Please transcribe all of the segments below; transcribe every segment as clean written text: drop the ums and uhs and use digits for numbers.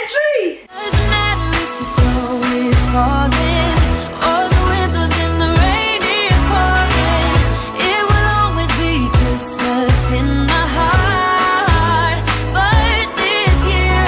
tree! Doesn't matter if the snow is falling or the wind blows and the rain is pouring. It will always be Christmas in my heart. But this year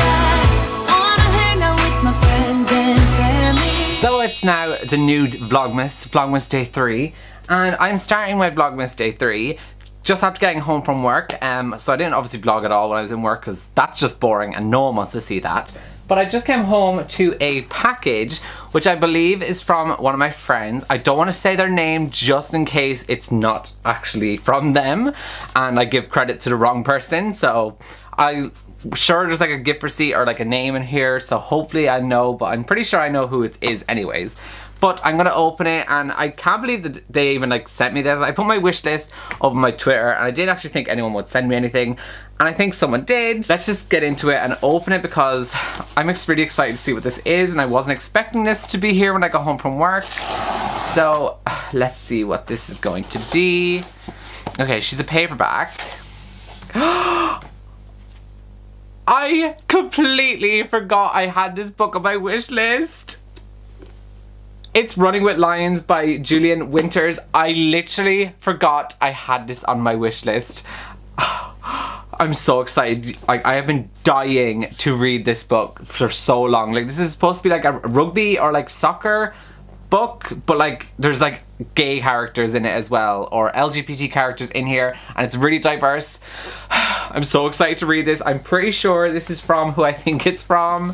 I wanna hang out with my friends and family. So it's now the new Vlogmas Day 3, and I'm starting my Vlogmas Day 3 just after getting home from work. So I didn't obviously vlog at all when I was in work because that's just boring and no one wants to see that. But I just came home to a package which I believe is from one of my friends. I don't want to say their name just in case it's not actually from them and I give credit to the wrong person. So I'm sure there's like a gift receipt or like a name in here, so hopefully I know, but I'm pretty sure I know who it is anyways. But I'm gonna open it, and I can't believe that they even like sent me this. I put my wish list up on my Twitter and I didn't actually think anyone would send me anything, and I think someone did. Let's just get into it and open it because I'm really excited to see what this is, and I wasn't expecting this to be here when I got home from work. So let's see what this is going to be. Okay, she's a paperback. I completely forgot I had this book on my wish list. It's Running with Lions by Julian Winters. I literally forgot I had this on my wish list. I'm so excited. I have been dying to read this book for so long. Like, this is supposed to be like a rugby or like soccer book, but like there's like gay characters in it as well, or LGBT characters in here, and it's really diverse. I'm so excited to read this. I'm pretty sure this is from who I think it's from.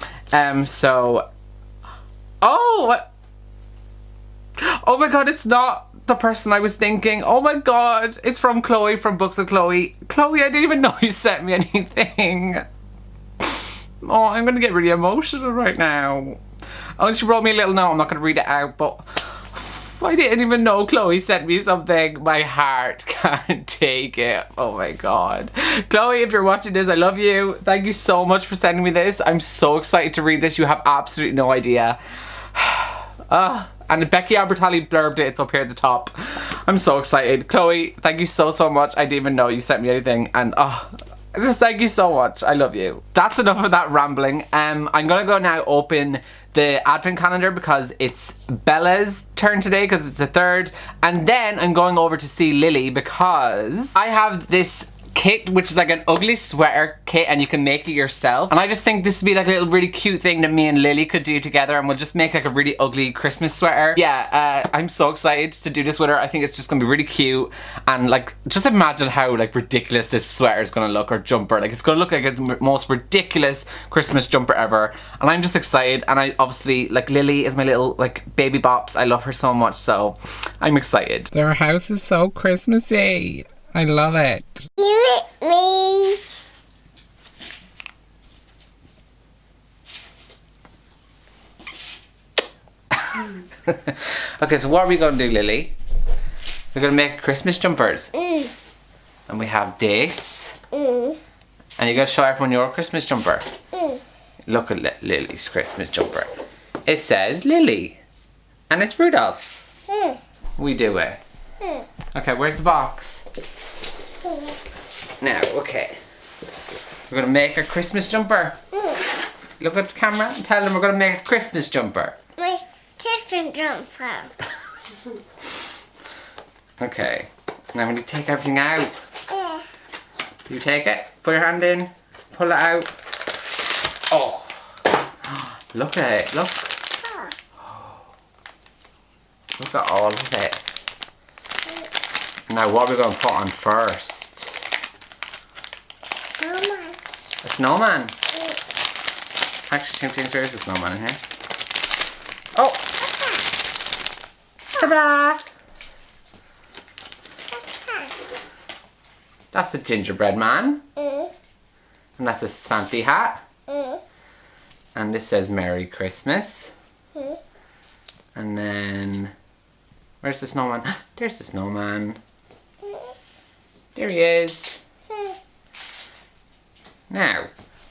Oh my god, it's not the person I was thinking. Oh my god, it's from Chloe from Books of Chloe. Chloe, I didn't even know you sent me anything. Oh, I'm gonna get really emotional right now. Oh, she wrote me a little note. I'm not gonna read it out, but I didn't even know Chloe sent me something. My heart can't take it. Oh my god. Chloe, if you're watching this, I love you. Thank you so much for sending me this. I'm so excited to read this. You have absolutely no idea. And Becky Albertalli blurbed it. It's up here at the top. I'm so excited. Chloe, thank you so much. I didn't even know you sent me anything, and just thank you so much. I love you. That's enough of that rambling. I'm gonna go now open the advent calendar because it's Bella's turn today because it's the 3rd, and then I'm going over to see Lily because I have this kit which is like an ugly sweater kit and you can make it yourself, and I just think this would be like a little really cute thing that me and Lily could do together, and we'll just make like a really ugly Christmas sweater. Yeah, I'm so excited to do this with her. I think it's just gonna be really cute, and like just imagine how like ridiculous this sweater is gonna look, or jumper. Like, it's gonna look like the most ridiculous Christmas jumper ever, and I'm just excited. And I obviously, like, Lily is my little like baby bops. I love her so much, so I'm excited. Their house is so Christmassy. I love it. You with me. Okay, so what are we going to do, Lily? We're going to make Christmas jumpers. And we have this. And you're going to show everyone your Christmas jumper. Look at Lily's Christmas jumper. It says Lily. And it's Rudolph. We do it. Okay, where's the box? Now, okay. We're gonna make a Christmas jumper. Look at the camera and tell them we're gonna make a Christmas jumper. My Christmas jumper. Okay. Now when you take everything out. You take it, put your hand in, pull it out. Oh. Look at it, look. Look at all of it. Now what are we going to put on first? Snowman. A snowman? Actually, think there is a snowman in here. Oh! Ta-da! That's a gingerbread man. And that's a Santa hat. And this says Merry Christmas. And then... where's the snowman? There's the snowman. There he is. Now,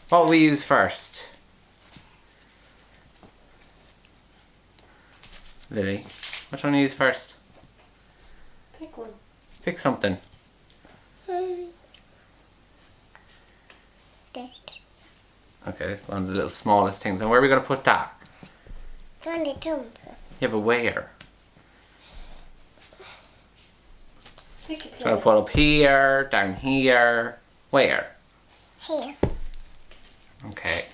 what will we use first? Lily, which one will you use first? Pick one. Pick something. This. Okay, one of the little smallest things. And where are we going to put that? On the jumper. Yeah, but where? Pick a So I'm going to place. put up here, down here. Where? Here. Okay.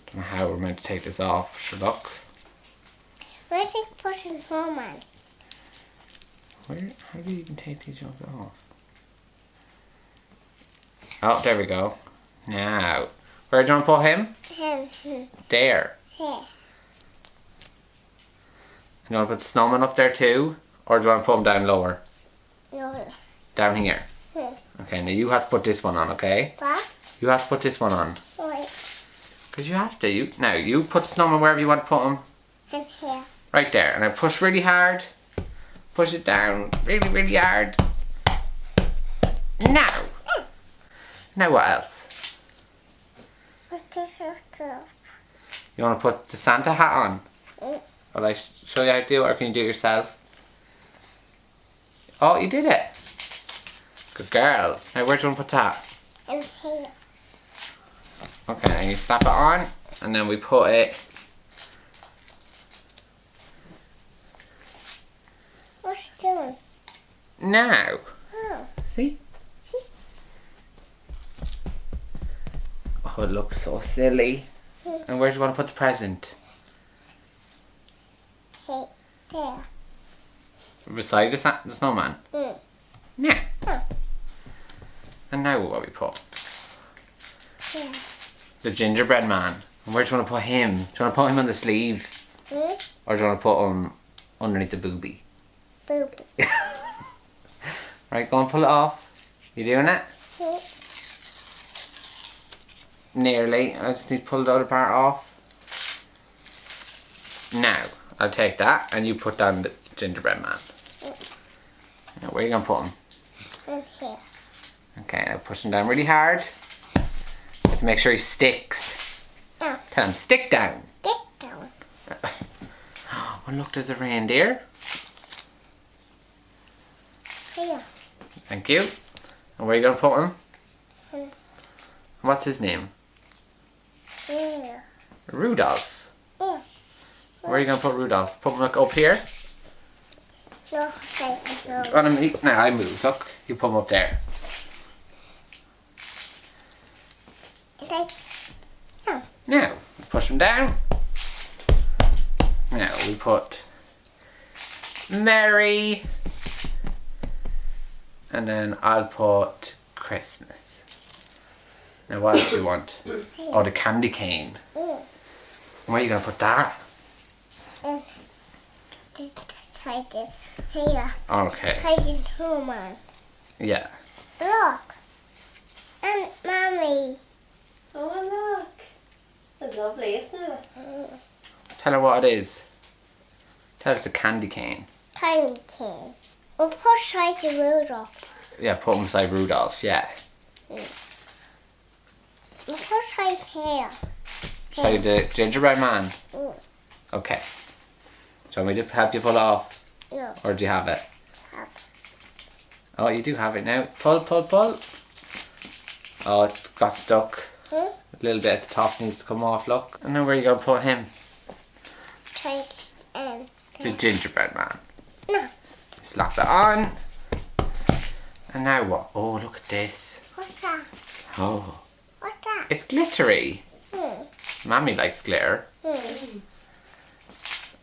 Don't know how we're meant to take this off. Should look. Where's the pushing snowman? Where? How do you even take these jobs off? Oh, there we go. Now, where do you want to put him? Here. There. You want to put the snowman up there too? Or do you want to put him down lower? No. Down here. Here. Okay, now you have to put this one on, okay? What? You have to put this one on. Wait. Because you have to. Now, you put the snowman wherever you want to put him. And here. Right there. And I push really hard. Push it down really, really hard. Now. Now what else? What is it? You want to put the Santa hat on? Mm. Will I show you how to do it, or can you do it yourself? Oh, you did it. Good girl. Now where do you want to put that? And here. Okay, and you slap it on, and then we put it. What's it doing? Now. Oh. See? Oh, it looks so silly. And where do you want to put the present? Hey. There. Beside the snowman? Mm. Now. Oh. And now what we put? Here. The gingerbread man. And where do you want to put him? Do you want to put him on the sleeve? Mm. Or do you want to put him underneath the boobie? Boob. Right, go and pull it off. You doing it? Mm. Nearly. I just need to pull the other part off. Now, I'll take that and you put down the gingerbread man. Now, where are you going to put him? And here. Okay, now push him down really hard. You have to make sure he sticks. Oh. Tell him, stick down. Get down. Oh, look, there's a reindeer. Here. Thank you. And where are you going to put him? Hmm. What's his name? Here. Rudolph. Yeah. Where are you going to put Rudolph? Put him like up here? No. Say no. On him, now I moved. Look, you put him up there. Like. Oh. Now, push him down. Now we put Merry. And then I'll put Christmas. Now what else do you want? Oh, the candy cane. Mm. Where are you going to put that? And just try to here. Okay. Try to snowman. Yeah. Look. And mommy. Oh, look. It's lovely, isn't it? Mm. Tell her what it is. Tell her it's a candy cane. Tiny king. We'll put try to Rudolph. Yeah, put him beside Rudolph, yeah. We'll put try here. Beside the gingerbread man. Mm. Okay. Do you want me to help you pull it off? No. Or do you have it? Have. Oh, you do have it now. Pull, pull, pull. Oh, it got stuck. Hmm? A little bit at the top needs to come off, look. And now where are you going to put him? Try to The gingerbread man. No. Slap that on. And now what? Oh, look at this. What's that? Oh, What's that? it's glittery. Hmm. Mammy likes glitter. Hmm.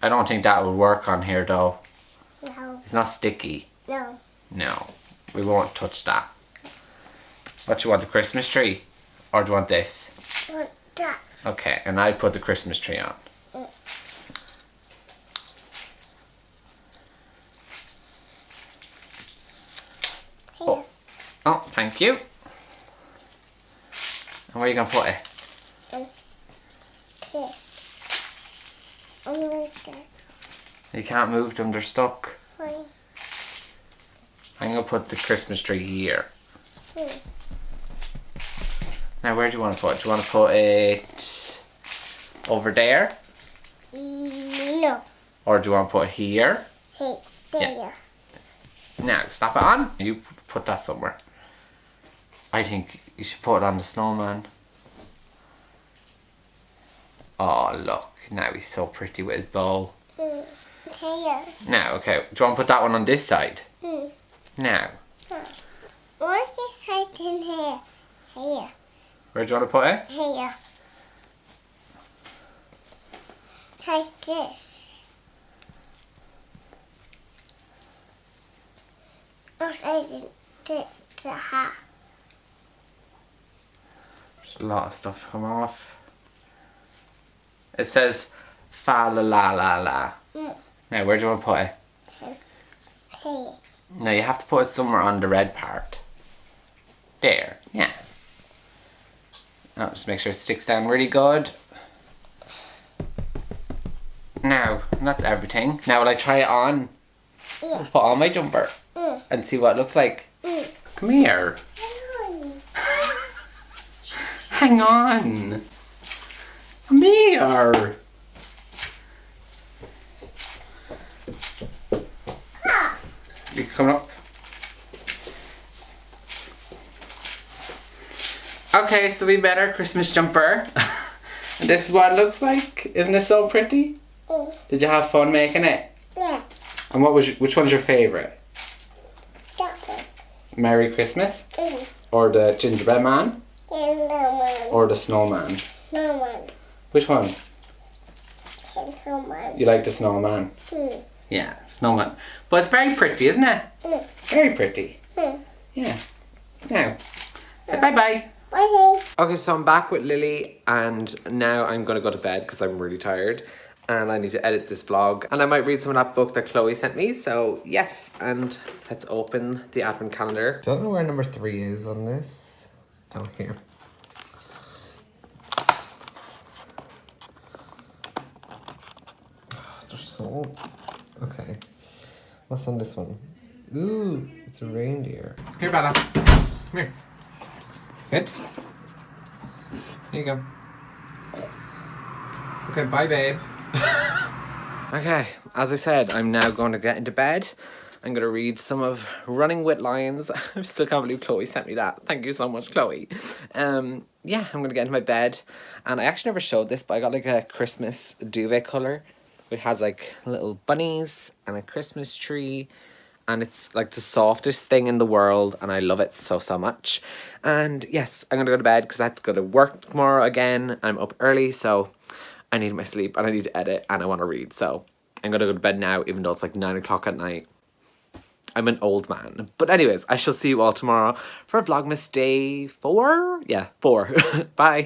I don't think that would work on here though. No. It's not sticky. No. No, we won't touch that. What do you want, the Christmas tree? Or do you want this? What's that? Okay, and I put the Christmas tree on. Mm. Here. Oh. Oh, thank you. And where are you going to put it? Here. Under there. You can't move them, they're stuck. Wait. I'm going to put the Christmas tree here. Hmm. Now, where do you want to put it? Do you want to put it over there? No. Or do you want to put it here? Hey. There. Now, slap it on. You put that somewhere. I think you should put it on the snowman. Oh, look. Now he's so pretty with his bowl. Here. Now, okay. Do you want to put that one on this side? Now. What's this right in here? Here. Where do you want to put it? Here. Like this. Outside the hat. There's a lot of stuff come off. It says fa la la la la. Now, where do you want to put it? Here. No, you have to put it somewhere on the red part. There, yeah. Oh, just make sure it sticks down really good. Now, that's everything. Now, will I try it on? Yeah. Put on my jumper and see what it looks like. Come here. Hang on. Come here. You coming up? Okay, so we made our Christmas jumper. And this is what it looks like. Isn't it so pretty? Did you have fun making it? Yeah. And which one's your favourite? That one. Merry Christmas? Or the gingerbread man? And no one. Or the snowman? No one. Which one? And no one. You like the snowman? Yeah, snowman. But it's very pretty, isn't it? Very pretty. Yeah. Now, say bye-bye. Bye. Okay, so I'm back with Lily and now I'm going to go to bed because I'm really tired and I need to edit this vlog and I might read some of that book that Chloe sent me. So yes, and let's open the advent calendar. Don't know where number 3 is on this. Oh, here. They're so... Okay. What's on this one? Ooh, it's a reindeer. Here, Bella. Come here. Sit. Here you go. Okay, bye, babe. Okay, as I said, I'm now going to get into bed. I'm going to read some of Running with Lions. I still can't believe Chloe sent me that. Thank you so much, Chloe. Yeah, I'm going to get into my bed. And I actually never showed this, but I got like a Christmas duvet colour. It has like little bunnies and a Christmas tree. And it's like the softest thing in the world. And I love it so, so much. And yes, I'm going to go to bed because I have to go to work tomorrow again. I'm up early, so I need my sleep. And I need to edit and I want to read. So I'm going to go to bed now, even though it's like 9 o'clock at night. I'm an old man. But anyways, I shall see you all tomorrow for Vlogmas day 4. Yeah, 4. Bye.